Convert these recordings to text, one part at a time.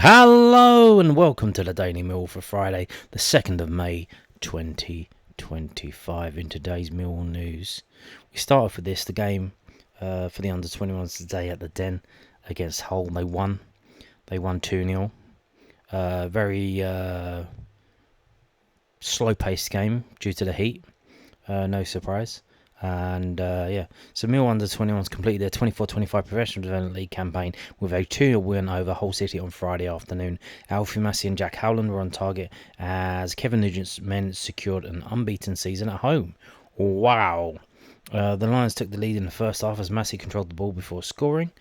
Hello and welcome to the Daily Mill for Friday, the 2nd of May 2025. In today's Mill news, we start off with the game for the under-21s today at the Den against Hull. They won 2-0. Very slow-paced game due to the heat, no surprise. And so Mill under-21s completed their 24-25 Professional Development League campaign with a 2-0 win over Hull City on Friday afternoon. Alfie Massey and Jack Howland were on target as Kevin Nugent's men secured an unbeaten season at home. Wow. The Lions took the lead in the first half as Massey controlled the ball before scoring.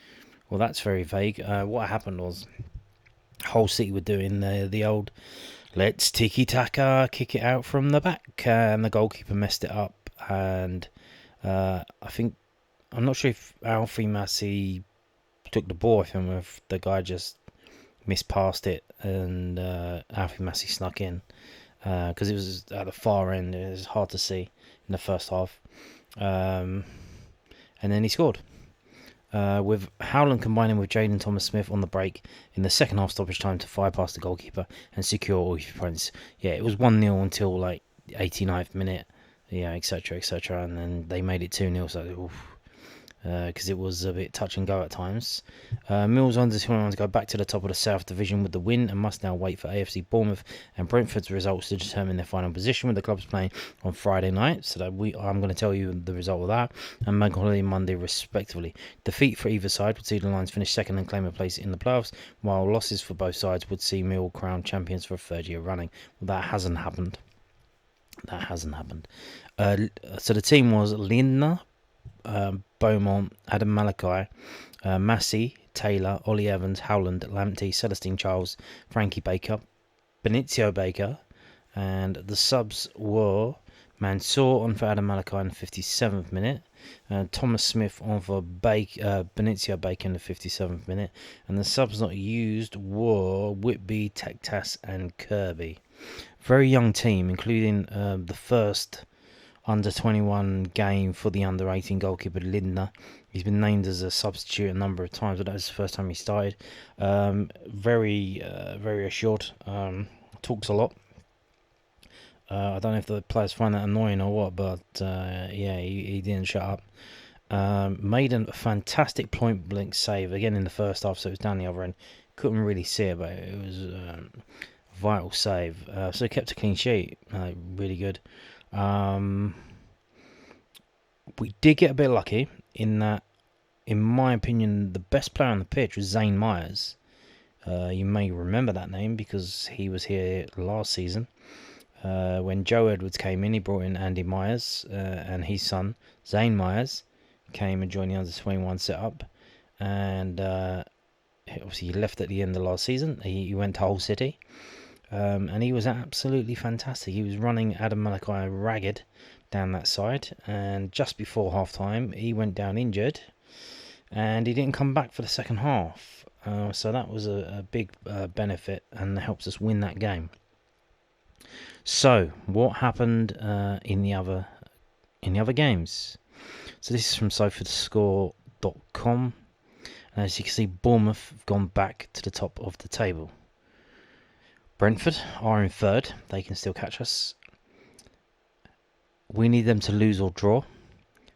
Well, that's very vague. What happened was Hull City were doing the old let's tiki-taka, kick it out from the back, and the goalkeeper messed it up. And I'm not sure if Alfie Massey took the ball off him, or if the guy just mispast it and Alfie Massey snuck in, because it was at the far end. It was hard to see in the first half, and then he scored. With Howland combining with Jaden Thomas-Smith on the break in the second half stoppage time to fire past the goalkeeper and secure all his points. Yeah, it was 1-0 until like 89th minute. Yeah, etc., and then they made it 2-0, so because it was a bit touch and go at times. Mill's under-21s go back to the top of the South Division with the win and must now wait for AFC Bournemouth and Brentford's results to determine their final position, with the clubs playing on Friday night. So that I'm going to tell you the result of that, and Bank Holiday Monday respectively. Defeat for either side would see the Lions finish second and claim a place in the playoffs, while losses for both sides would see Mill crowned champions for a third year running. Well, that hasn't happened. So the team was Lindner, Beaumont, Adam Malachi, Massey, Taylor, Ollie Evans, Howland, Lamptey, Celestine Charles, Frankie Baker, Benicio Baker, and the subs were Mansour on for Adam Malachi in the 57th minute, Thomas Smith on for Benicio Baker in the 57th minute, and the subs not used were Whitby, Tektas, and Kirby. Very young team, including the first under-21 game for the under-18 goalkeeper Lindner. He's been named as a substitute a number of times, but that was the first time he started. Very assured. Talks a lot. I don't know if the players find that annoying or what, but he didn't shut up. Made a fantastic point blank save again in the first half, so it was down the other end. Couldn't really see it, but it was a vital save. So he kept a clean sheet. Really good. We did get a bit lucky in that, in my opinion, the best player on the pitch was Zane Myers. You may remember that name because he was here last season. When Joe Edwards came in, he brought in Andy Myers, and his son, Zane Myers, came and joined the under-21 setup. And obviously he left at the end of last season. He went to Hull City. And he was absolutely fantastic. He was running Adam Malachi ragged down that side, and just before half time he went down injured and he didn't come back for the second half, so that was a big benefit and helps us win that game. So what happened in the other games? So this is from SofaScore.com, and as you can see, Bournemouth have gone back to the top of the table. Brentford are in third. They can still catch us. We need them to lose or draw.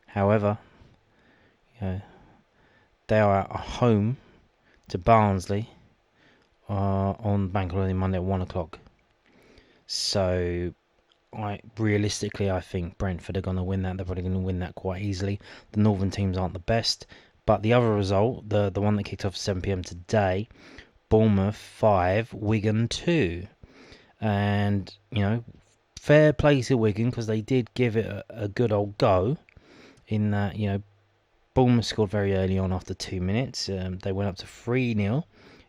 However, they are at home to Barnsley on Bank Holiday Monday at 1 o'clock. So, realistically, I think Brentford are going to win that. They're probably going to win that quite easily. The Northern teams aren't the best. But the other result, the one that kicked off at 7 p.m. today, Bournemouth 5, Wigan 2. And, fair play to Wigan because they did give it a good old go in that, Bournemouth scored very early on after 2 minutes. They went up to 3-0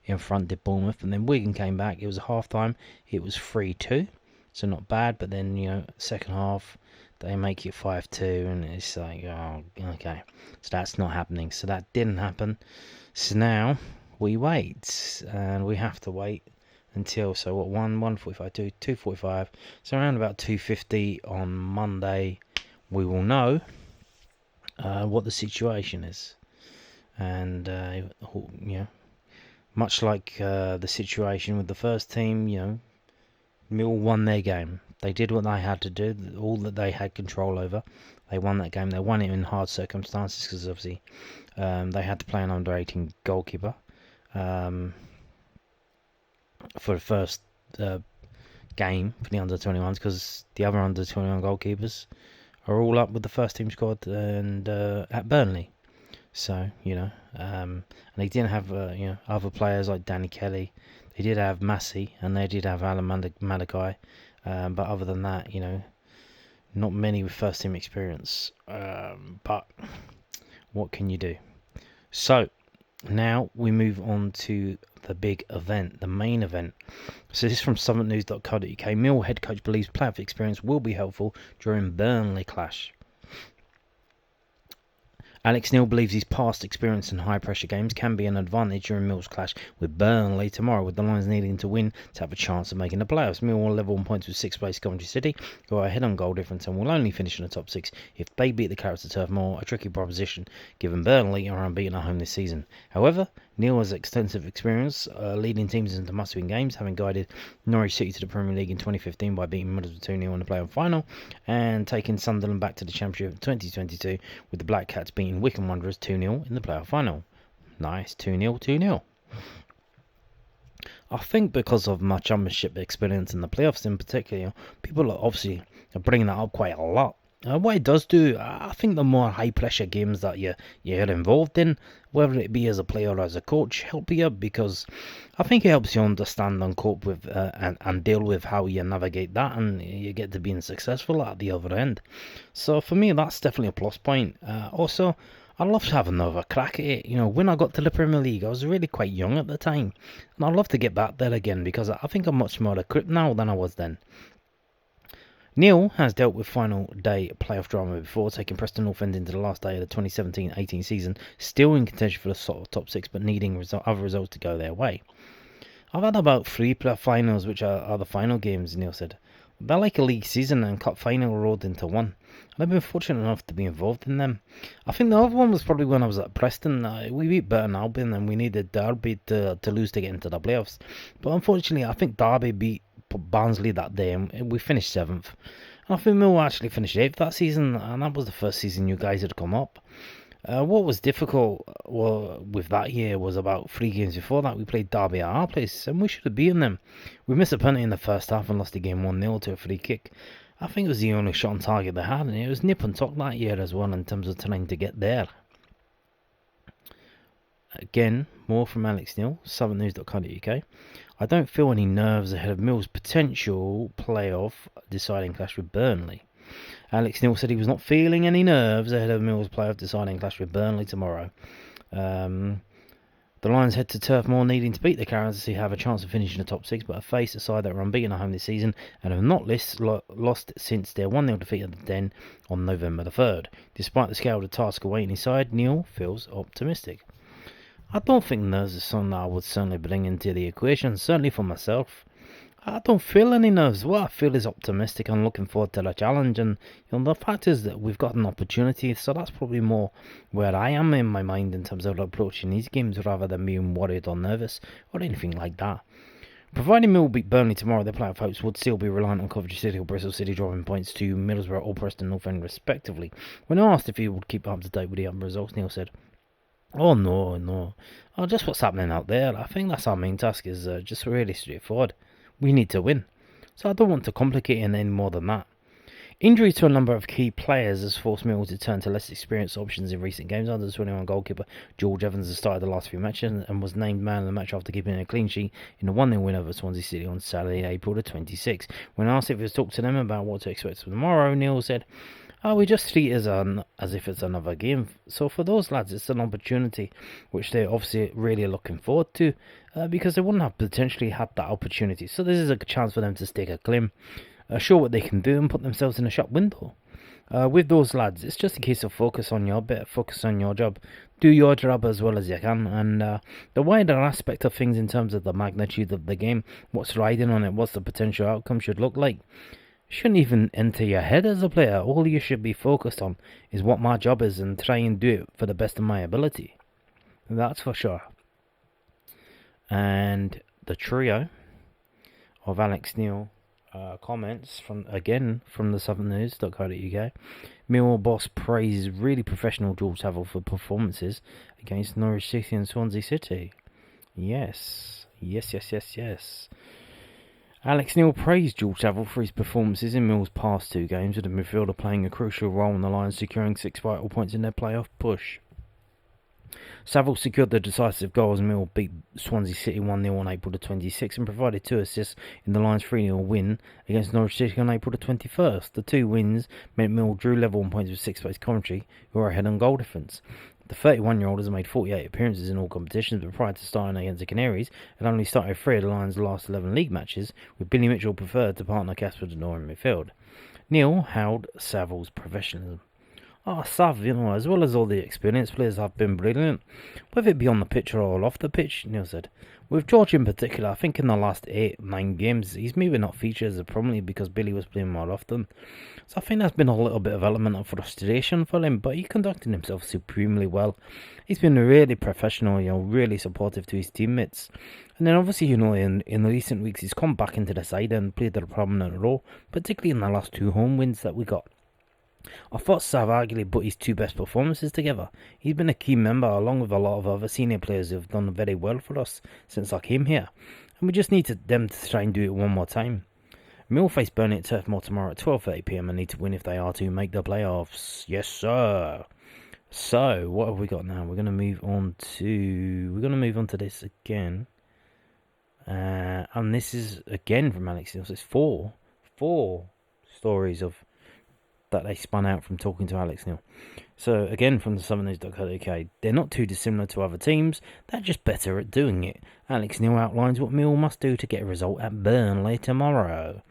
in front, did Bournemouth, and then Wigan came back. It was half time. It was 3-2, so not bad. But then, second half, they make it 5-2, and it's like, oh, okay. So that's not happening. So that didn't happen. So now we wait, and we have to wait until, 1:45, 2:45, so around about 2:50 on Monday, we will know what the situation is, and Much like the situation with the first team, Mill won their game. They did what they had to do, all that they had control over. They won that game. They won it in hard circumstances because obviously they had to play an under-18 goalkeeper for the first game for the under-21s, because the other under-21 goalkeepers are all up with the first team squad and at Burnley. So and they didn't have other players like Danny Kelly. They did have Massey and they did have Alan Malachi, but other than that, not many with first team experience. But what can you do? So now we move on to the big event, the main event. So this is from southernnews.co.uk. Mill head coach believes playoff experience will be helpful during Burnley clash. Alex Neil believes his past experience in high-pressure games can be an advantage during Mill's clash with Burnley tomorrow, with the Lions needing to win to have a chance of making the playoffs. Mill will level on points with 6th place Coventry City, go ahead on goal difference, and will only finish in the top 6 if they beat the Carrots at Turf Moor, a tricky proposition given Burnley are unbeaten at home this season. However, Neil has extensive experience leading teams into must-win games, having guided Norwich City to the Premier League in 2015 by beating Middlesbrough 2-0 in the playoff final, and taking Sunderland back to the Championship in 2022 with the Black Cats beating Wycombe Wanderers 2-0 in the playoff final. Nice, 2-0, 2-0. I think because of my championship experience in the playoffs in particular, people are obviously bringing that up quite a lot. What it does do, I think the more high pressure games that you're involved in, whether it be as a player or as a coach, help you, because I think it helps you understand and cope with and deal with how you navigate that, and you get to being successful at the other end. So for me, that's definitely a plus point. Also, I'd love to have another crack at it. When I got to the Premier League, I was really quite young at the time, and I'd love to get back there again, because I think I'm much more equipped now than I was then. Neil has dealt with final day playoff drama before, taking Preston North End into the last day of the 2017-18 season, still in contention for the top 6, but needing other results to go their way. I've had about 3 playoff finals, which are the final games, Neil said. They're like a league season and cup final rolled into one. And I've been fortunate enough to be involved in them. I think the other one was probably when I was at Preston. We beat Burton Albion and we needed Derby to lose to get into the playoffs. But unfortunately, I think Derby beat Barnsley that day and we finished 7th. And I think Millwall actually finished 8th that season, and that was the first season you guys had come up. What was difficult with that year was about 3 games before that we played Derby at our place and we should have beaten them. We missed a penalty in the first half and lost the game 1-0 to a free kick. I think it was the only shot on target they had, and it was nip and tuck that year as well in terms of trying to get there. Again, more from Alex Neil, southernnews.co.uk. I don't feel any nerves ahead of Mill's potential playoff deciding clash with Burnley. Alex Neil said he was not feeling any nerves ahead of Mill's playoff deciding clash with Burnley tomorrow. The Lions head to Turf Moor needing to beat the Carrots to have a chance of finishing the top 6, but have faced a side that are unbeaten at home this season and have not lost since their 1-0 defeat at the Den on November the 3rd. Despite the scale of the task awaiting his side, Neil feels optimistic. I don't think nerves is something that I would certainly bring into the equation, certainly for myself. I don't feel any nerves. What I feel is optimistic and looking forward to the challenge, and the fact is that we've got an opportunity, so that's probably more where I am in my mind in terms of approaching these games rather than being worried or nervous or anything like that. Providing Mill beat Burnley tomorrow, their playoff hopes would still be reliant on Coventry City or Bristol City dropping points to Middlesbrough or Preston North End respectively. When asked if he would keep up to date with the other results, Neil said, "Oh no. Just what's happening out there. I think that's our main task, is just really straightforward. We need to win. So I don't want to complicate it any more than that." Injury to a number of key players has forced Mill to turn to less experienced options in recent games. Under the 21 goalkeeper George Evans has started the last few matches and was named man of the match after keeping a clean sheet in a 1-0 win over Swansea City on Saturday, April the 26th. When asked if he was talked to them about what to expect for tomorrow, Neil said, we just treat it as if it's another game. So for those lads, it's an opportunity which they're obviously really looking forward to, because they wouldn't have potentially had that opportunity. So this is a chance for them to stake a claim, show what they can do and put themselves in a shop window. With those lads, it's just a case of focus on your bit, focus on your job, do your job as well as you can, and the wider aspect of things in terms of the magnitude of the game, what's riding on it, what's the potential outcome should look like, shouldn't even enter your head as a player. All you should be focused on is what my job is and try and do it for the best of my ability. That's for sure. And the trio of Alex Neil comments from the southernnews.co.uk. Millwall boss praises really professional George Savile for performances against Norwich City and Swansea City. Yes. Alex Neil praised George Savile for his performances in Mill's past 2 games, with the midfielder playing a crucial role in the Lions securing 6 vital points in their playoff push. Savile secured the decisive goal as Mill beat Swansea City 1-0 on April the 26th and provided 2 assists in the Lions' 3-0 win against Norwich City on April the 21st. The 2 wins meant Mill drew level on points with 6th place Coventry, who are ahead on goal difference. The 31-year-old has made 48 appearances in all competitions, but prior to starting against the Canaries, had only started 3 of the Lions' last 11 league matches, with Billy Mitchell preferred to partner Casper de Norre in midfield. Neil hailed Savile's professionalism. Sav, as well as all the experienced players, have been brilliant, whether it be on the pitch or off the pitch, Neil said. With George in particular, I think in the last 8-9 games, he's maybe not featured as prominently because Billy was playing more often. So I think that's been a little bit of element of frustration for him, but he conducted himself supremely well. He's been really professional, really supportive to his teammates. And then obviously, in the recent weeks, he's come back into the side and played a prominent role, particularly in the last 2 home wins that we got. I thought Sav arguably put his 2 best performances together. He's been a key member along with a lot of other senior players who have done very well for us since I came here. And we just need them to try and do it one more time. Mill face Burnley at Turf Moor tomorrow at 12:30pm and need to win if they are to make the playoffs. Yes, sir. So, what have we got now? We're going to move on to this again. And this is again from Alex Neil. So it's four stories that they spun out from talking to Alex Neil. So again from the southernnews.co.uk, they're not too dissimilar to other teams, they're just better at doing it. Alex Neil outlines what Mill must do to get a result at Burnley tomorrow.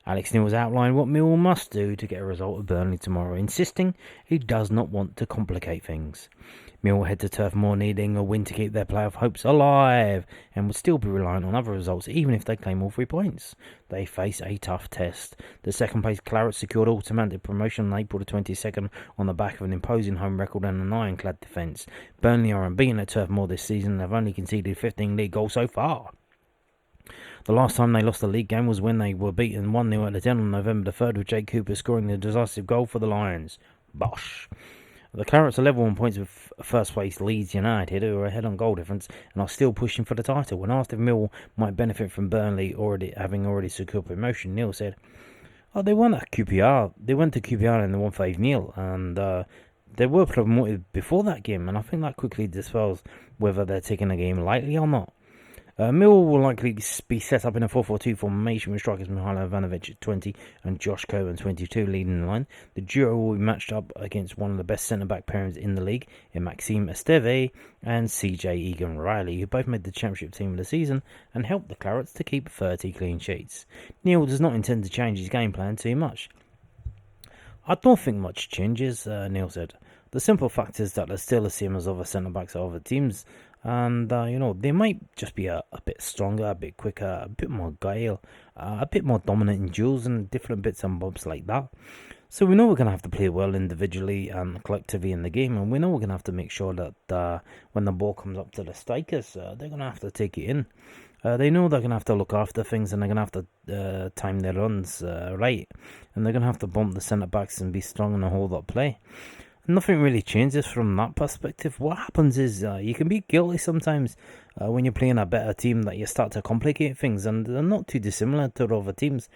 Alex Neil has outlined what Mill must do to get a result at Burnley tomorrow, insisting he does not want to complicate things. Mill head to Turf Moor needing a win to keep their playoff hopes alive and would still be reliant on other results even if they claim all 3 points. They face a tough test. The second place Clarets secured automatic promotion on April the 22nd on the back of an imposing home record and an ironclad defence. Burnley are unbeaten at Turf Moor this season and have only conceded 15 league goals so far. The last time they lost a league game was when they were beaten 1-0 at the Den on November the 3rd with Jake Cooper scoring the decisive goal for the Lions. Bosh. The Clarets are level on points with first place Leeds United, who are ahead on goal difference and are still pushing for the title. When asked if Mill might benefit from Burnley having already secured promotion, Neil said, they won at QPR. They went to QPR and they won 5-0 and they were promoted before that game, and I think that quickly dispels whether they're taking the game lightly or not. Mill will likely be set up in a 4-4-2 formation with strikers Mihailo Ivanovic at 20 and Josh Coburn 22 leading the line. The duo will be matched up against one of the best centre-back pairings in the league in Maxime Esteve and CJ Egan-Riley, who both made the championship team of the season and helped the Clarets to keep 30 clean sheets. Neil does not intend to change his game plan too much. I don't think much changes, Neil said. The simple fact is that they're still the same as other centre-backs at other teams. And, they might just be a bit stronger, a bit quicker, a bit more guile, a bit more dominant in duels and different bits and bobs like that. So we know we're going to have to play well individually and collectively in the game. And we know we're going to have to make sure that when the ball comes up to the strikers, they're going to have to take it in. They know they're going to have to look after things and they're going to have to time their runs right. And they're going to have to bump the centre-backs and be strong in the whole lot play. Nothing really changes from that perspective. What happens is you can be guilty sometimes when you're playing a better team that you start to complicate things, and they're not too dissimilar to other teams.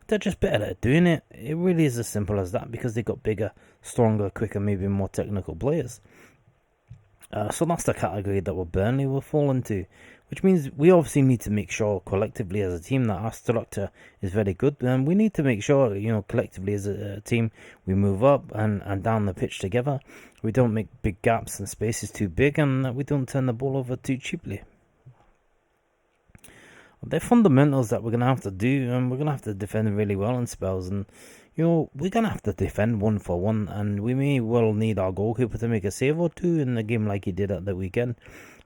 They're just better at doing it. It really is as simple as that because they've got bigger, stronger, quicker, maybe more technical players. So that's the category that Burnley will fall into, which means we obviously need to make sure collectively as a team that our structure is very good, and we need to make sure, collectively as a team, we move up and down the pitch together. We don't make big gaps and spaces too big, and that we don't turn the ball over too cheaply. They're fundamentals that we're going to have to do, and we're going to have to defend really well in spells, and we're going to have to defend 1-for-1, and we may well need our goalkeeper to make a save or two in the game like he did at the weekend.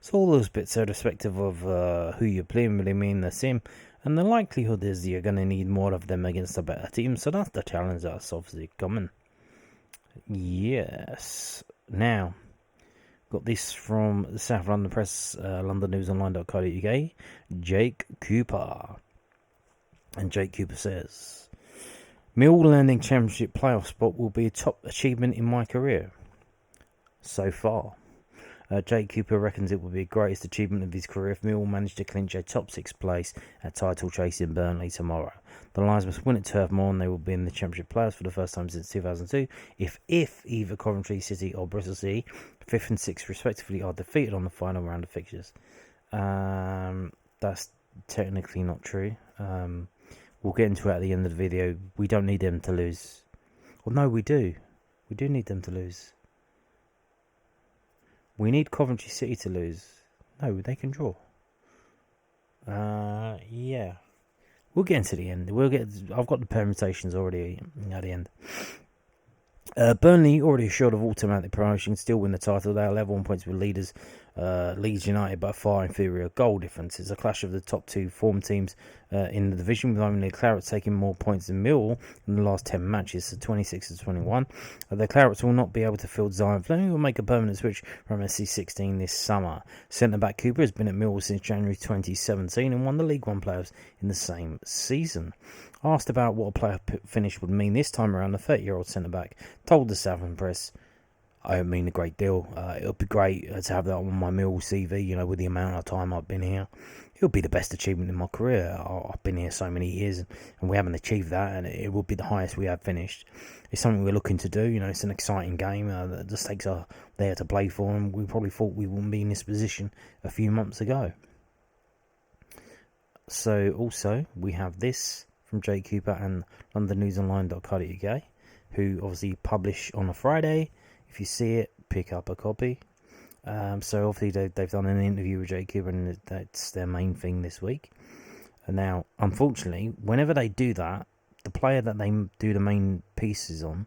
So all those bits, irrespective of who you're playing, remain the same, and the likelihood is you're going to need more of them against a better team, so that's the challenge that's obviously coming. Yes. Now, Got this from the South London Press, londonnewsonline.co.uk, Jake Cooper. And Jake Cooper says, Millwall landing championship playoff spot will be a top achievement in my career so far. Jake Cooper reckons it will be the greatest achievement of his career if Millwall managed to clinch a top 6 place at title chase in Burnley tomorrow. The Lions must win at Turf Moor and they will be in the championship playoffs for the first time since 2002 if either Coventry City or Bristol City, 5th and 6th respectively, are defeated on the final round of fixtures. That's technically not true. We'll get into it at the end of the video. We don't need them to lose. Well, no, we do. We do need them to lose. We need Coventry City to lose. No, they can draw. Yeah. We'll get into the end. I've got the permutations already at the end. Burnley, already assured of automatic promotion, still win the title. They are level on points with leaders Leeds United, but a far inferior goal difference. It's a clash of the top two form teams in the division, with only the Clarets taking more points than Millwall in the last 10 matches, so 26 to 21. The Clarets will not be able to field Zion Fleming, will make a permanent switch from SC16 this summer. Centre-back Cooper has been at Millwall since January 2017 and won the League One playoffs in the same season. Asked about what a playoff finish would mean this time around, the 30-year-old centre-back told the Southern Press, I don't mean a great deal. It'll be great to have that on my Millwall CV, with the amount of time I've been here. It'll be the best achievement in my career. I've been here so many years and we haven't achieved that, and it will be the highest we have finished. It's something we're looking to do. It's an exciting game. The stakes are there to play for, and we probably thought we wouldn't be in this position a few months ago. So also, we have this from Jake Cooper and londonnewsonline.co.uk, who obviously publish on a Friday. If you see it, pick up a copy. So obviously they've done an interview with Jake Cooper, and that's their main thing this week. And now, unfortunately, whenever they do that, the player that they do the main pieces on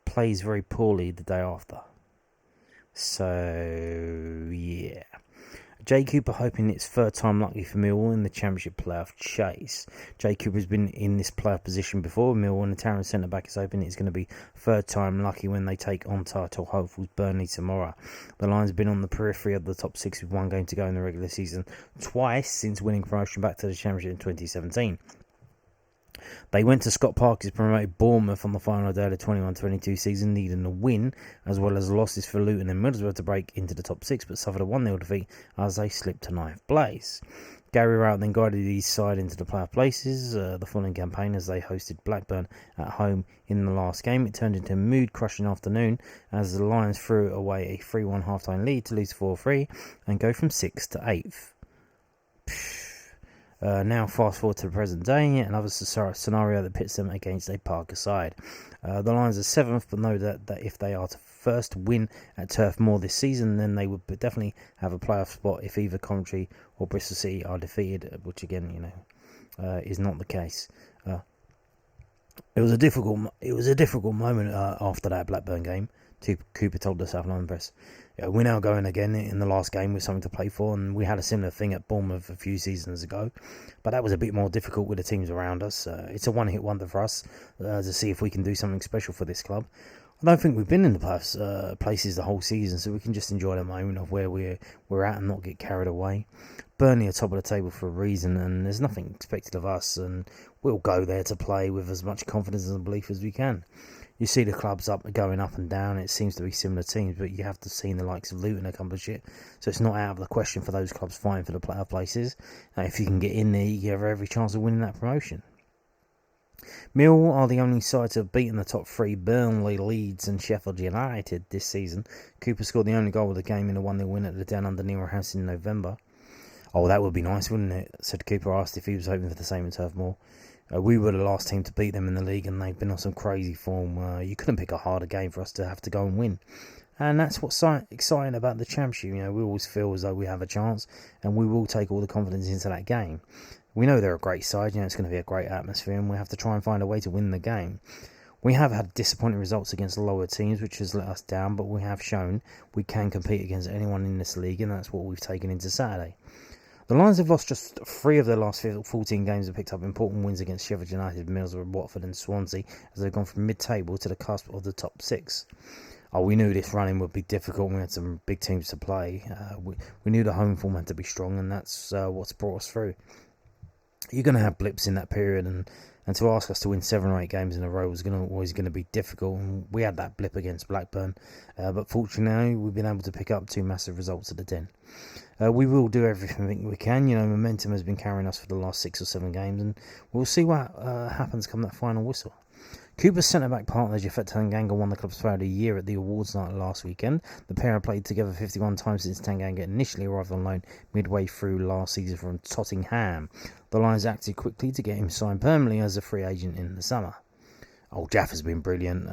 plays very poorly the day after. So, yeah. Jay Cooper hoping it's third time lucky for Millwall in the Championship playoff chase. Jay Cooper's been in this playoff position before. Millwall, and the Town centre-back is hoping it's going to be third time lucky when they take on title hopefuls Burnley tomorrow. The Lions have been on the periphery of the top 6 with one game to go in the regular season twice since winning promotion back to the Championship in 2017. They went to Scott Parker's promoted Bournemouth on the final day of the 21-22 season, needing a win, as well as losses for Luton and Middlesbrough to break into the top 6, but suffered a 1-0 defeat as they slipped to 9th place. Gary Rowett then guided his side into the playoff places the following campaign as they hosted Blackburn at home in the last game. It turned into a mood-crushing afternoon as the Lions threw away a 3-1 half-time lead to lose 4-3 and go from 6th to 8th. Now fast forward to the present day, another scenario that pits them against a Parker side. The Lions are 7th, but know that if they are to first win at Turf Moor this season, then they would definitely have a playoff spot if either Coventry or Bristol City are defeated, which again, is not the case. It was a difficult moment after that Blackburn game. Cooper told the South London Press, we're now going again in the last game with something to play for, and we had a similar thing at Bournemouth a few seasons ago, but that was a bit more difficult with the teams around us. It's a one-hit wonder for us to see if we can do something special for this club. I don't think we've been in the places the whole season, so we can just enjoy the moment of where we're at and not get carried away. Burnley are top of the table for a reason, and there's nothing expected of us, and we'll go there to play with as much confidence and belief as we can. You see the clubs going up and down. It seems to be similar teams, but you have to see the likes of Luton accomplish it. So it's not out of the question for those clubs fighting for the playoff places. If you can get in there, you have every chance of winning that promotion. Millwall are the only side to have beaten the top 3, Burnley, Leeds and Sheffield United this season. Cooper scored the only goal of the game in a 1-0 win at the Down Under Newell House in November. Oh, that would be nice, wouldn't it? Said Cooper, asked if he was hoping for the same in Turf Moor. We were the last team to beat them in the league, and they've been on some crazy form. You couldn't pick a harder game for us to have to go and win. And that's what's exciting about the Championship. We always feel as though we have a chance, and we will take all the confidence into that game. We know they're a great side. It's going to be a great atmosphere, and we have to try and find a way to win the game. We have had disappointing results against lower teams, which has let us down, but we have shown we can compete against anyone in this league, and that's what we've taken into Saturday. The Lions have lost just 3 of their last 14 games and picked up important wins against Sheffield United, Middlesbrough, Watford and Swansea as they've gone from mid-table to the cusp of the top 6. we knew this running would be difficult. We had some big teams to play. We knew the home form had to be strong, and that's what's brought us through. You're going to have blips in that period, and to ask us to win 7 or 8 games in a row was always going to be difficult. And we had that blip against Blackburn, but fortunately we've been able to pick up 2 massive results at the Den. We will do everything we can. Momentum has been carrying us for the last 6 or 7 games, and we'll see what happens come that final whistle. Cooper's centre-back partner, Jafet Tanganga, won the club's player of the year at the awards night last weekend. The pair have played together 51 times since Tanganga initially arrived on loan midway through last season from Tottenham. The Lions acted quickly to get him signed permanently as a free agent in the summer. Jaff has been brilliant.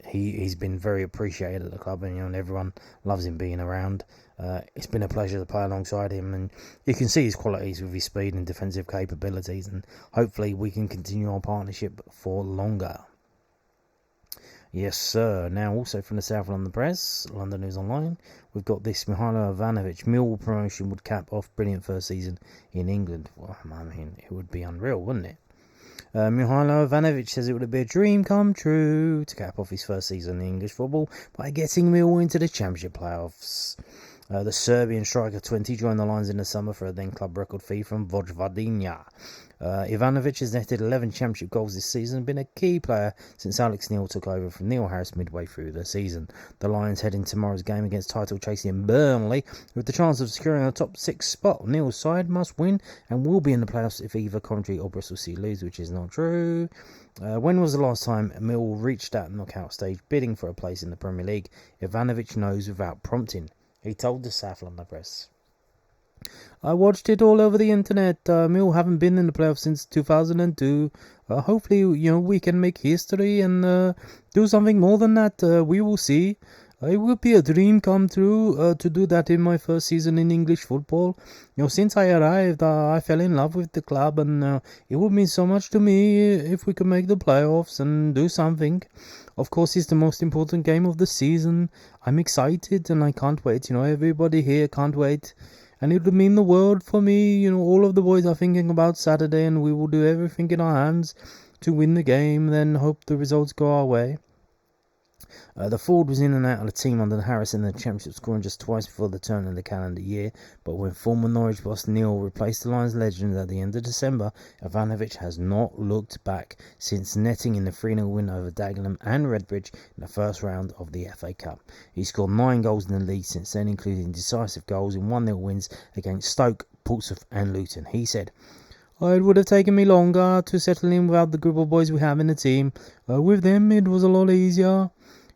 He's been very appreciated at the club, and everyone loves him being around. It's been a pleasure to play alongside him, and you can see his qualities with his speed and defensive capabilities, and hopefully we can continue our partnership for longer. Yes, sir. Now, also from the South London Press, London News Online, we've got this: Mihailo Ivanovic, Millwall promotion would cap off brilliant first season in England. Well, I mean, it would be unreal, wouldn't it? Mihailo Ivanovic says it would be a dream come true to cap off his first season in English football by getting Millwall into the Championship playoffs. The Serbian striker 20 joined the Lions in the summer for a then club record fee from Vojvodina. Ivanovic has netted 11 Championship goals this season and been a key player since Alex Neil took over from Neil Harris midway through the season. The Lions head into tomorrow's game against title-chasing Burnley with the chance of securing a top 6 spot. Neil's side must win and will be in the playoffs if either Coventry or Bristol City lose, which is not true. When was the last time Mill reached that knockout stage bidding for a place in the Premier League? Ivanovic knows without prompting. He told the South London Press. I watched it all over the internet. Mill haven't been in the playoffs since 2002. Hopefully, we can make history and do something more than that. We will see. It will be a dream come true to do that in my first season in English football. Since I arrived, I fell in love with the club, and it would mean so much to me if we could make the playoffs and do something. Of course, it's the most important game of the season. I'm excited and I can't wait. Everybody here can't wait. And it would mean the world for me. All of the boys are thinking about Saturday, and we will do everything in our hands to win the game, then hope the results go our way. The forward was in and out of the team under Harris in the Championship, scoring just twice before the turn of the calendar year. But when former Norwich boss Neil replaced the Lions legend at the end of December, Ivanovic has not looked back since netting in the 3-0 win over Dagenham and Redbridge in the first round of the FA Cup. He scored 9 goals in the league since then, including decisive goals in 1-0 wins against Stoke, Portsmouth and Luton. He said, "It would have taken me longer to settle in without the group of boys we have in the team. With them, it was a lot easier.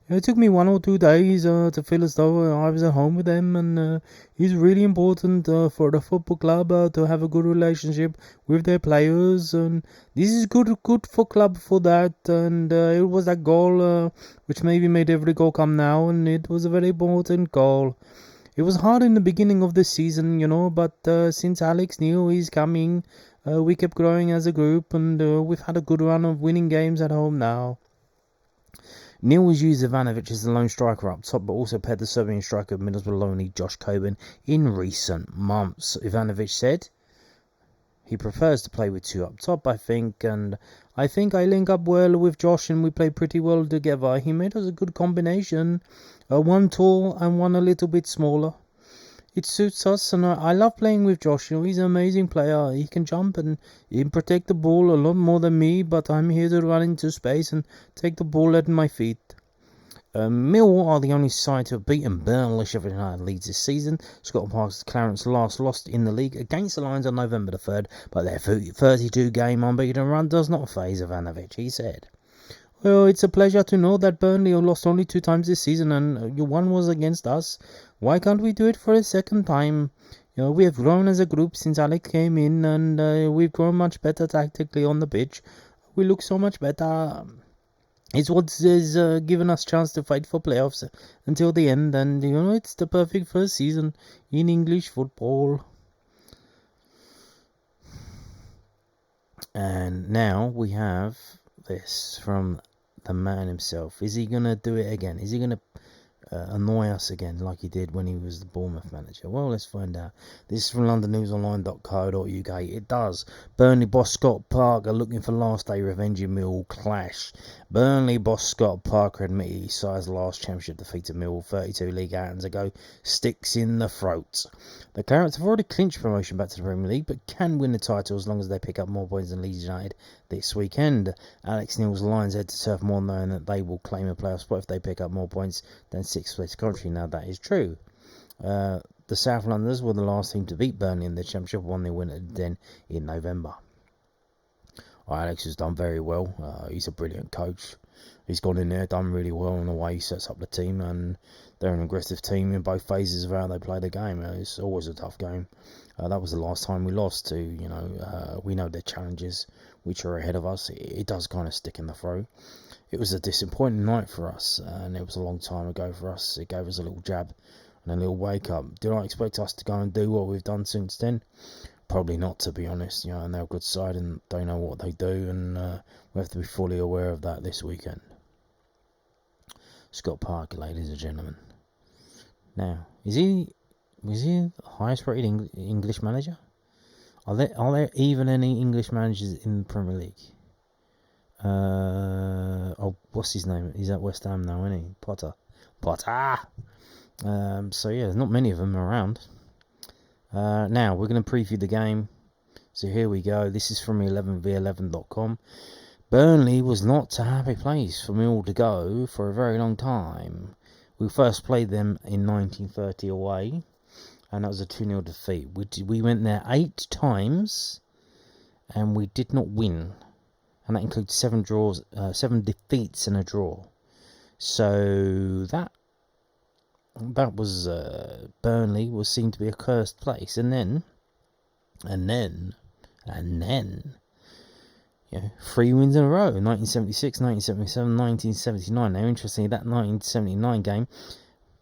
It took me 1 or 2 days to feel as though I was at home with them, and it's really important for the football club to have a good relationship with their players, and this is good for club for that, and it was that goal which maybe made every goal come now, and it was a very important goal. It was hard in the beginning of the season, but since Alex Neil is coming, we kept growing as a group, and we've had a good run of winning games at home now." Neil has used Ivanovic as the lone striker up top, but also paired the Serbian striker of Middlesbrough loanee Josh Coburn in recent months. Ivanovic said he prefers to play with 2 up top, and I think I link up well with Josh and we play pretty well together. He made us a good combination, one tall and one a little bit smaller. It suits us, and I love playing with Josh. He's an amazing player. He can jump and he can protect the ball a lot more than me, but I'm here to run into space and take the ball at my feet. Millwall are the only side to have beaten Burnley Sheffield United Leeds this season. Scott Parker's Clarence last lost in the league against the Lions on November the 3rd, but their 32-game unbeaten run does not faze Ivanovic, he said. Well, it's a pleasure to know that Burnley lost only 2 times this season, and one was against us. Why can't we do it for a second time? We have grown as a group since Alex came in, and we've grown much better tactically on the pitch. We look so much better. It's what has given us chance to fight for playoffs until the end, and it's the perfect first season in English football. And now we have this from the man himself. Is he going to do it again? Is he going to annoy us again like he did when he was the Bournemouth manager? Well, let's find out. This is from londonnewsonline.co.uk. It does. Burnley boss Scott Parker looking for last day revenge in Millwall clash. Burnley boss Scott Parker admitted his side's last championship defeat to Millwall 32 league outings ago sticks in the throat. The Clarets have already clinched promotion back to the Premier League, but can win the title as long as they pick up more points than Leeds United this weekend. Alex Neil's Lions head to Turf Moor knowing that they will claim a playoff spot if they pick up more points than sixth place Coventry. Now that is true. The South Londoners were the last team to beat Burnley in the Championship, won their win at the Den in November. Alex has done very well. He's a brilliant coach. He's gone in there, done really well in the way he sets up the team, and they're an aggressive team in both phases of how they play the game. It's always a tough game. That was the last time we lost to, we know their challenges, which are ahead of us. It does kind of stick in the throat. It was a disappointing night for us, and it was a long time ago for us. It gave us a little jab and a little wake up. Did I expect us to go and do what we've done since then? Probably not, to be honest. And they're a good side and they know what they do, and we have to be fully aware of that this weekend. Scott Parker, ladies and gentlemen. Now, was he the highest rated English manager? Are there even any English managers in the Premier League? What's his name? He's at West Ham now, isn't he? Potter. So yeah, there's not many of them around. Now we're going to preview the game. So here we go. This is from 11v11.com. Burnley was not a happy place for Millwall to go for a very long time. We first played them in 1930 away, and that was a 2-0 defeat. We went there 8 times, and we did not win. And that includes 7 defeats and a draw. So that was Burnley was seen to be a cursed place, and then 3 wins in a row: 1976, 1977, 1979. Now, interestingly, that 1979 game,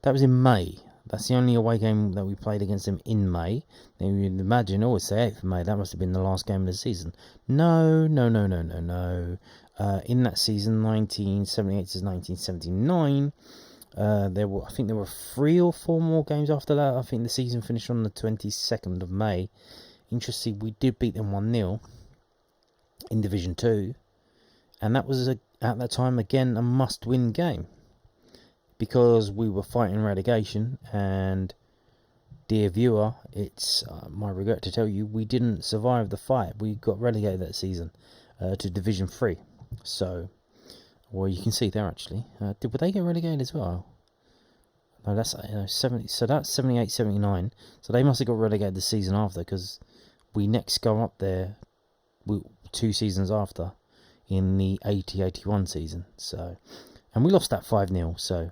that was in May. That's the only away game that we played against them in May. Now, you'd imagine, always say 8th of May, that must have been the last game of the season. No. In that season, 1978 to 1979, I think there were 3 or 4 more games after that. I think the season finished on the 22nd of May. Interestingly, we did beat them 1-0 in Division 2, and that was at that time again a must-win game because we were fighting relegation. And dear viewer, it's my regret to tell you we didn't survive the fight. We got relegated that season to Division 3. So, well, you can see there actually. Would they get relegated as well? No, that's 70. So that's 78, 79. So they must have got relegated the season after, because we next go up there 2 seasons after in the 80-81 season. So, and we lost that 5-0. So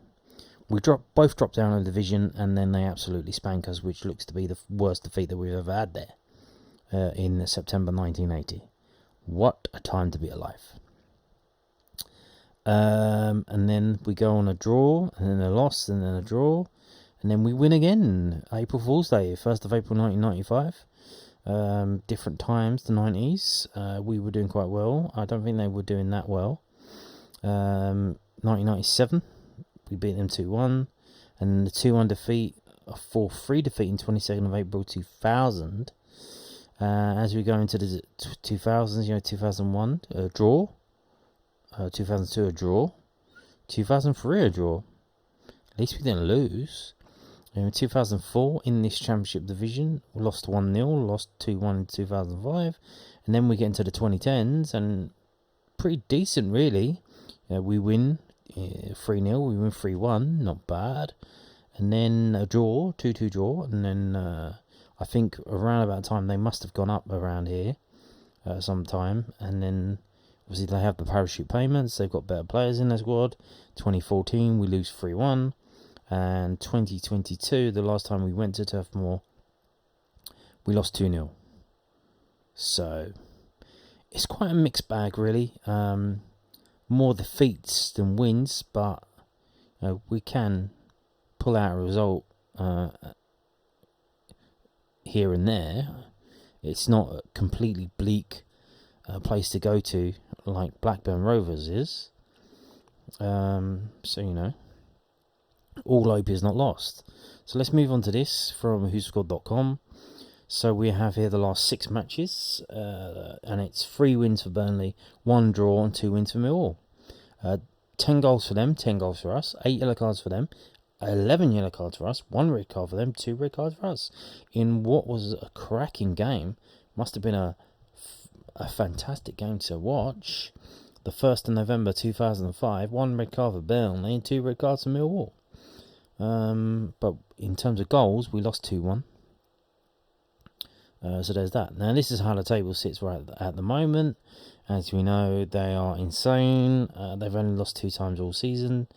we both dropped down a division, and then they absolutely spank us, which looks to be the worst defeat that we've ever had there in September 1980. What a time to be alive. And then we go on a draw, and then a loss, and then a draw, and then we win again. April Fool's Day, 1st of April 1995. Different times, the 90s. We were doing quite well. I don't think they were doing that well. 1997, we beat them 2-1, and the 2-1 defeat, a 4-3 defeat in 22nd of April 2000. As we go into the 2000s, 2001, a draw. 2002 a draw, 2003 a draw. At least we didn't lose. In 2004 in this championship division, we lost 1-0, lost 2-1 in 2005, and then we get into the 2010s and pretty decent really. We win 3-0, we win 3-1, not bad, and then a draw, 2-2 draw, and then I think around about the time they must have gone up around here sometime, and then obviously they have the parachute payments, they've got better players in their squad. 2014 we lose 3-1, and 2022, the last time we went to Turf Moor, we lost 2-0. So it's quite a mixed bag really. More defeats than wins, but we can pull out a result here and there. It's not a completely bleak place to go to like Blackburn Rovers is. So all hope is not lost. So let's move on to this from whoscored.com. So we have here the last 6 matches, and it's 3 wins for Burnley, 1 draw and 2 wins for Millwall. 10 goals for them, 10 goals for us, 8 yellow cards for them, 11 yellow cards for us, 1 red card for them, 2 red cards for us. In what was a cracking game, must have been a fantastic game to watch. The 1st of November 2005, 1 red card for Burnley and 2 red cards for Millwall. But in terms of goals, we lost 2-1. So there's that. Now this is how the table sits right at the moment. As we know, they are insane. They've only lost 2 times all season.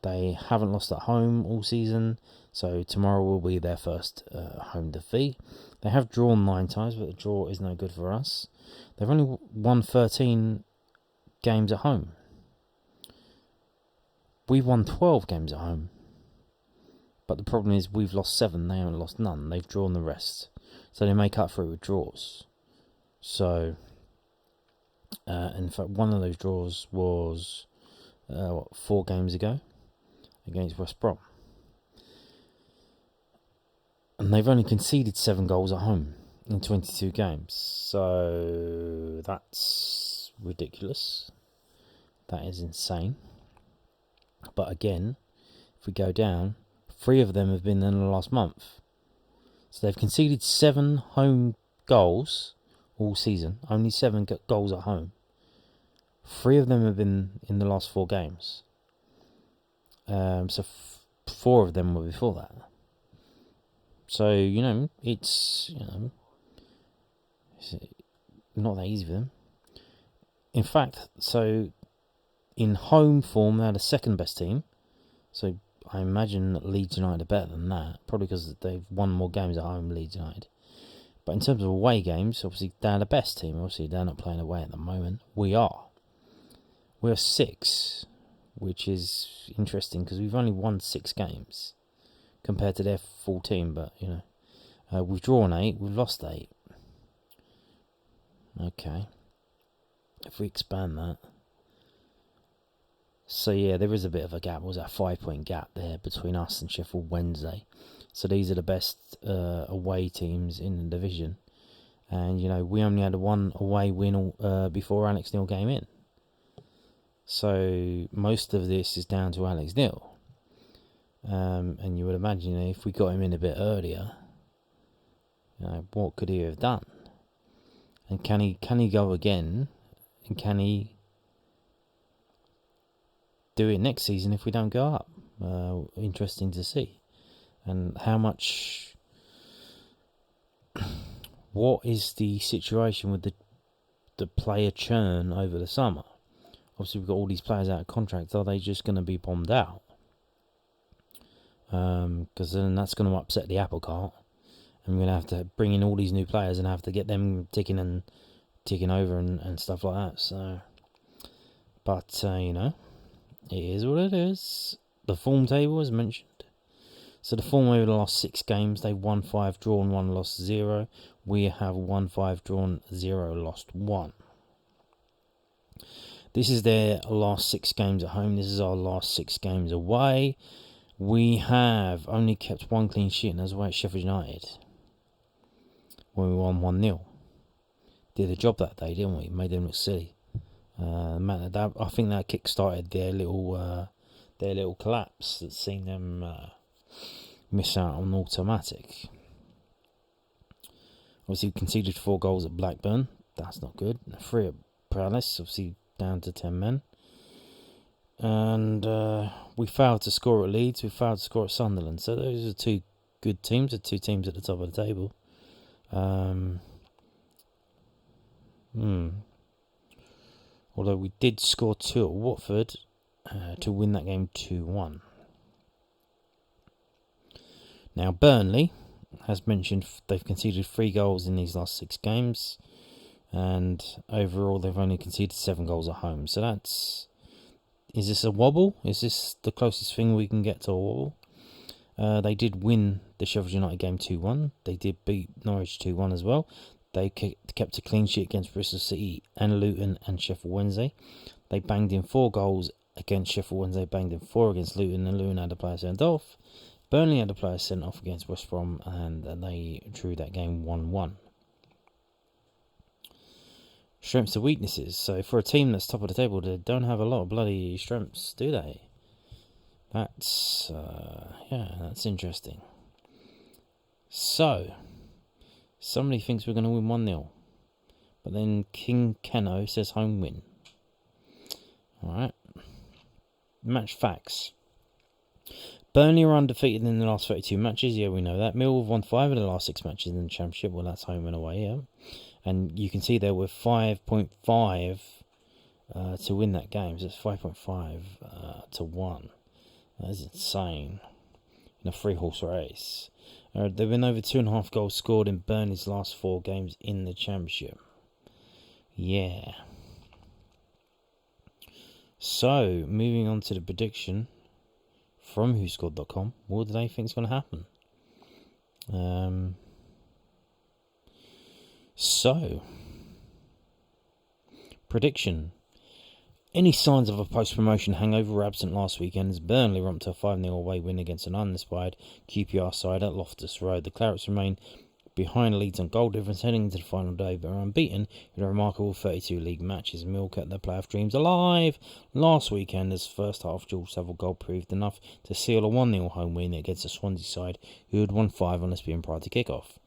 They haven't lost at home all season. So tomorrow will be their first home defeat. They have drawn 9 times, but the draw is no good for us. They've only won 13 games at home. We've won 12 games at home. But the problem is we've lost 7. They haven't lost none. They've drawn the rest. So they make up for it with draws. So, in fact, one of those draws was 4 games ago against West Brom. And they've only conceded 7 goals at home in 22 games. So that's ridiculous. That is insane. But again, if we go down, 3 of them have been in the last month. So they've conceded 7 home goals all season. Only 7 goals at home. 3 of them have been in the last 4 games. So 4 of them were before that. So, it's, it's not that easy for them. In fact, so in home form, they're the 2nd best team. So I imagine that Leeds United are better than that, probably because they've won more games at home, Leeds United. But in terms of away games, obviously they're the best team. Obviously they're not playing away at the moment. We are. We're 6, which is interesting because we've only won 6 games compared to their full team. But, we've drawn 8, we've lost 8. Okay. If we expand that. So yeah, there is a bit of a gap. It was a 5-point gap there between us and Sheffield Wednesday. So these are the best away teams in the division. And, we only had 1 away win before Alex Neil came in. So most of this is down to Alex Neil. And you would imagine, if we got him in a bit earlier, what could he have done? And can he go again? And can he do it next season if we don't go up? Interesting to see. And how much... what is the situation with the player churn over the summer? Obviously, we've got all these players out of contract. Are they just going to be bombed out? Because then that's going to upset the apple cart. And we're going to have to bring in all these new players and have to get them ticking over and stuff like that. So, but, it is what it is. The form table, as mentioned. So the form over the last 6 games, they've won 5, drawn 1, lost 0. We have won 5, drawn 0, lost 1. This is their last 6 games at home. This is our last 6 games away. We have only kept 1 clean sheet, and that's away at Sheffield United, when we won 1-0. Did a job that day, didn't we? Made them look silly. I think that kick-started their little collapse that's seen them miss out on automatic. Obviously, we conceded 4 goals at Blackburn. That's not good. 3 at Palace, obviously down to 10 men. And we failed to score at Leeds. We failed to score at Sunderland. So those are 2 good teams. The 2 teams at the top of the table. Although we did score 2 at Watford to win that game 2-1. Now Burnley, as mentioned, they've conceded 3 goals in these last 6 games. And overall they've only conceded 7 goals at home. So that's... Is this a wobble? Is this the closest thing we can get to a wobble? They did win the Sheffield United game 2-1. They did beat Norwich 2-1 as well. They kept a clean sheet against Bristol City and Luton and Sheffield Wednesday. They banged in 4 goals against Sheffield Wednesday, banged in 4 against Luton, and Luton had a player sent off. Burnley had a player sent off against West Brom, and they drew that game 1-1. Strengths and weaknesses. So for a team that's top of the table, they don't have a lot of bloody strengths, do they? That's that's interesting. So somebody thinks we're going to win 1-0, but then King Keno says home win. All right. Match facts. Burnley are undefeated in the last 32 matches. Yeah, we know that. Millwall have won 5 of the last 6 matches in the Championship. Well, that's home and away, yeah. And you can see there were 5.5 to win that game. So it's 5.5 to 1. That is insane. In a 3-horse race. There have been over 2.5 goals scored in Burnley's last 4 games in the Championship. Yeah. So, moving on to the prediction from WhoScored.com. What do they think is going to happen? So, prediction. Any signs of a post-promotion hangover were absent last weekend as Burnley romped to a 5-0 away win against an uninspired QPR side at Loftus Road. The Clarets remain behind Leeds on goal difference heading into the final day, but are unbeaten in a remarkable 32 league matches. Mill kept their playoff dreams alive last weekend as first half George Savile goal proved enough to seal a 1-0 home win against a Swansea side who had won 5 on Lesbian prior to kick-off.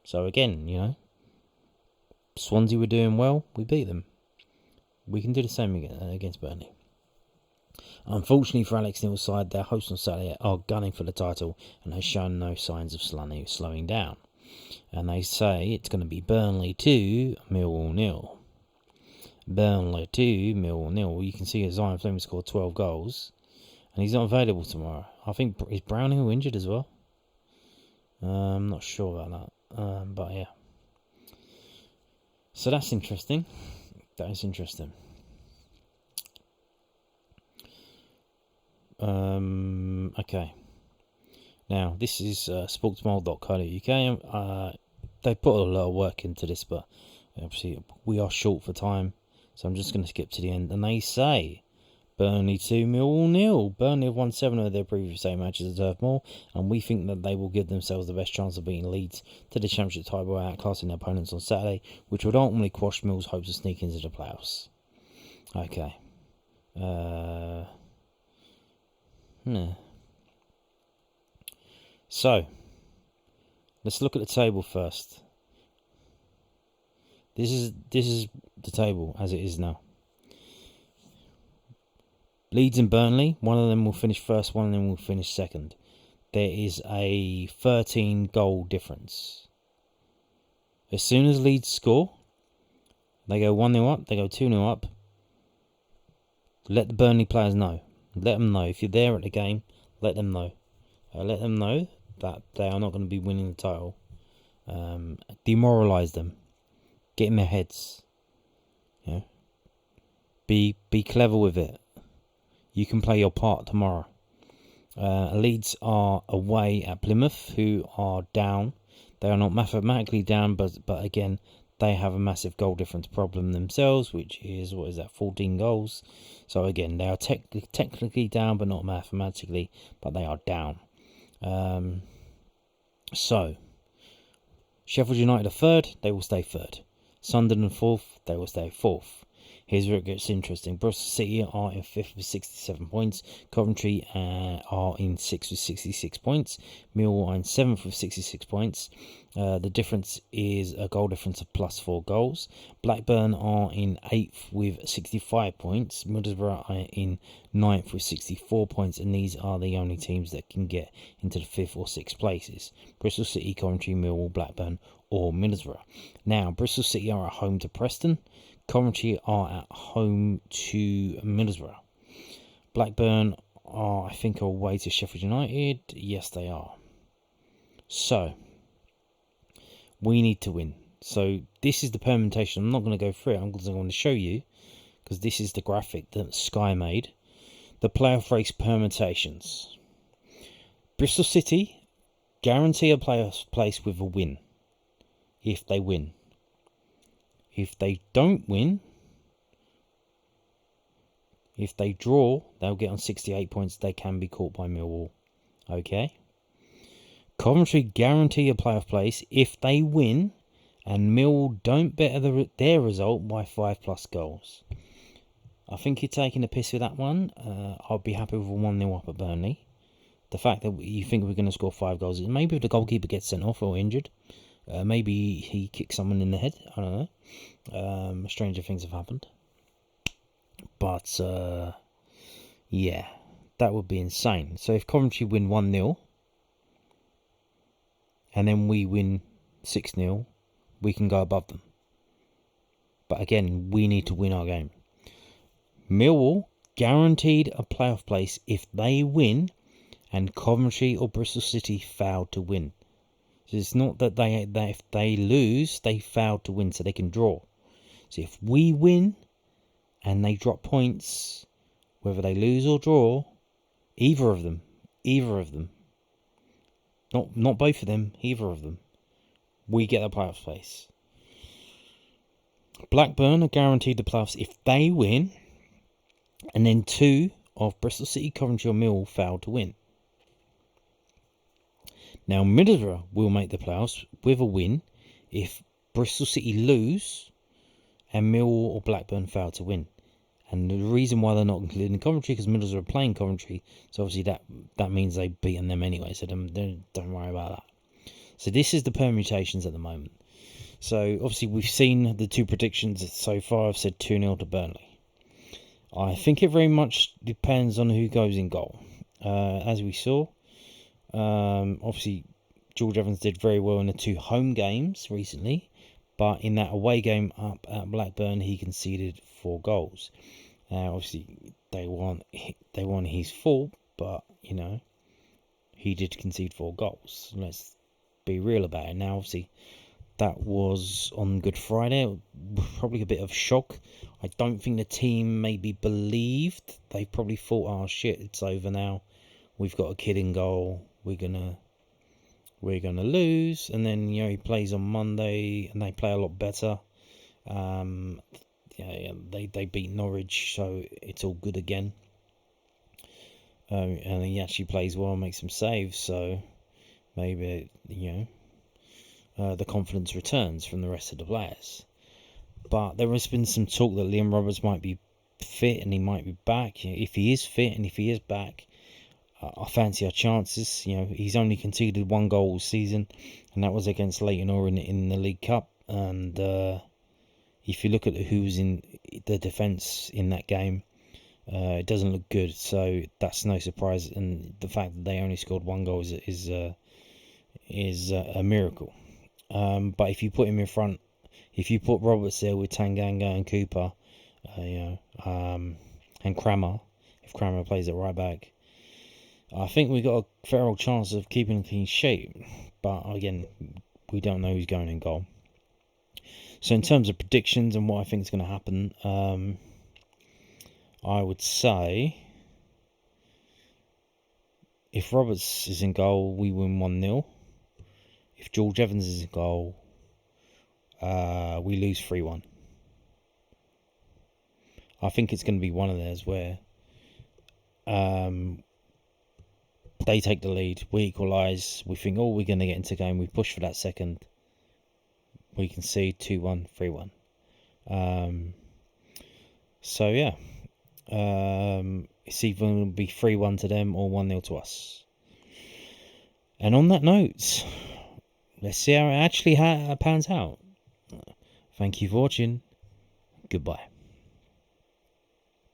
So again, you know, Swansea were doing well, we beat them. We can do the same against Burnley. Unfortunately for Alex Neil's side, their hosts on Saturday are gunning for the title and has shown no signs of slowing down. And they say it's going to be Burnley 2, Millwall 0. Burnley 2, Millwall 0. You can see Zion Fleming scored 12 goals. And he's not available tomorrow. I think, is Brownhill injured as well? I'm not sure about that. But yeah. So that's interesting. That is interesting. Okay. Now, this is sportsmold.co.uk. They put a lot of work into this, but obviously we are short for time, so I'm just going to skip to the end. And they say Burnley 2, Millwall 0. Burnley have won 7 of their previous 8 matches at Turf Moor, and we think that they will give themselves the best chance of beating Leeds to the Championship title by outclassing their opponents on Saturday, which would ultimately quash Mill's hopes of sneaking into the playoffs. Okay. So, let's look at the table first. This is the table as it is now. Leeds and Burnley, one of them will finish first, one of them will finish second. There is a 13 goal difference. As soon as Leeds score, they go 1-0 up, they go 2-0 up. Let the Burnley players know. Let them know. If you're there at the game, let them know. Let them know that they are not going to be winning the title. Demoralise them. Get in their heads. You know? Be clever with it. You can play your part tomorrow. Leeds are away at Plymouth, who are down. They are not mathematically down, but again, they have a massive goal difference problem themselves, which is, 14 goals. So again, they are technically down, but not mathematically, but they are down. So, Sheffield United are third, they will stay third. Sunderland fourth, they will stay fourth. Here's where it gets interesting. Bristol City are in 5th with 67 points. Coventry are in 6th with 66 points. Millwall are in 7th with 66 points. The difference is a goal difference of plus 4 goals. Blackburn are in 8th with 65 points. Middlesbrough are in 9th with 64 points. And these are the only teams that can get into the 5th or 6th places. Bristol City, Coventry, Millwall, Blackburn or Middlesbrough. Now, Bristol City are at home to Preston. Coventry are at home to Middlesbrough. Blackburn are, I think, away to Sheffield United. Yes, they are. So, we need to win. So, this is the permutation. I'm not going to go through it. I'm going to show you, because this is the graphic that Sky made. The playoff race permutations. Bristol City guarantee a playoff place with a win. If they win. If they don't win, If they draw, they'll get on 68 points. They can be caught by Millwall. Okay. Coventry guarantee a playoff place if they win and Millwall don't better their result by 5+ goals. I think you're taking a piss with that one. I'll be happy with a 1-0 up at Burnley. The fact that you think we're going to score 5 goals, maybe if the goalkeeper gets sent off or injured, maybe he kicks someone in the head. I don't know. Stranger things have happened. But, yeah, that would be insane. So if Coventry win 1-0, and then we win 6-0, we can go above them. But again, we need to win our game. Millwall guaranteed a playoff place if they win and Coventry or Bristol City failed to win. So it's not that if they lose, they failed to win, so they can draw. So if we win and they drop points, whether they lose or draw, either of them, not both of them, either of them, we get the playoff place. Blackburn are guaranteed the playoffs if they win, and then 2 of Bristol City, Coventry or Millwall fail to win. Now Middlesbrough will make the playoffs with a win if Bristol City lose and Millwall or Blackburn fail to win. And the reason why they're not including Coventry because Middlesbrough are playing Coventry, so obviously that means they've beaten them anyway, so don't worry about that. So this is the permutations at the moment. So obviously we've seen the 2 predictions so far. I've said 2-0 to Burnley. I think it very much depends on who goes in goal. As we saw, obviously George Evans did very well in the 2 home games recently, but in that away game up at Blackburn, he conceded 4 goals. Obviously they weren't his fault, but you know he did concede 4 goals. Let's be real about it. Now, obviously, that was on Good Friday. Probably a bit of shock. I don't think the team maybe believed. They probably thought, "Oh shit, it's over now. We've got a kid in goal. We're gonna lose." And then he plays on Monday, and they play a lot better. They beat Norwich, so it's all good again. And he actually plays well, makes some saves, so maybe the confidence returns from the rest of the players. But there has been some talk that Liam Roberts might be fit and he might be back. If he is fit and if he is back, I fancy our chances. He's only conceded 1 goal all season, and that was against Leyton Orient in the League Cup. And if you look at who's in the defence in that game, it doesn't look good. So that's no surprise. And the fact that they only scored 1 goal is a miracle. But if you put him in front, if you put Roberts there with Tanganga and Cooper, and Crammer, if Crammer plays at right back, I think we got a fair old chance of keeping a clean sheet. But again, we don't know who's going in goal. So in terms of predictions and what I think is going to happen, I would say if Roberts is in goal, we win 1-0. If George Evans is in goal, we lose 3-1. I think it's going to be one of theirs where they take the lead, we equalise, we think, we're going to get into the game, we push for that second, we concede 2-1, 3-1. So yeah, it's either going to be 3-1 to them or 1-0 to us. And on that note, let's see how it actually pans out. Thank you for watching. Goodbye.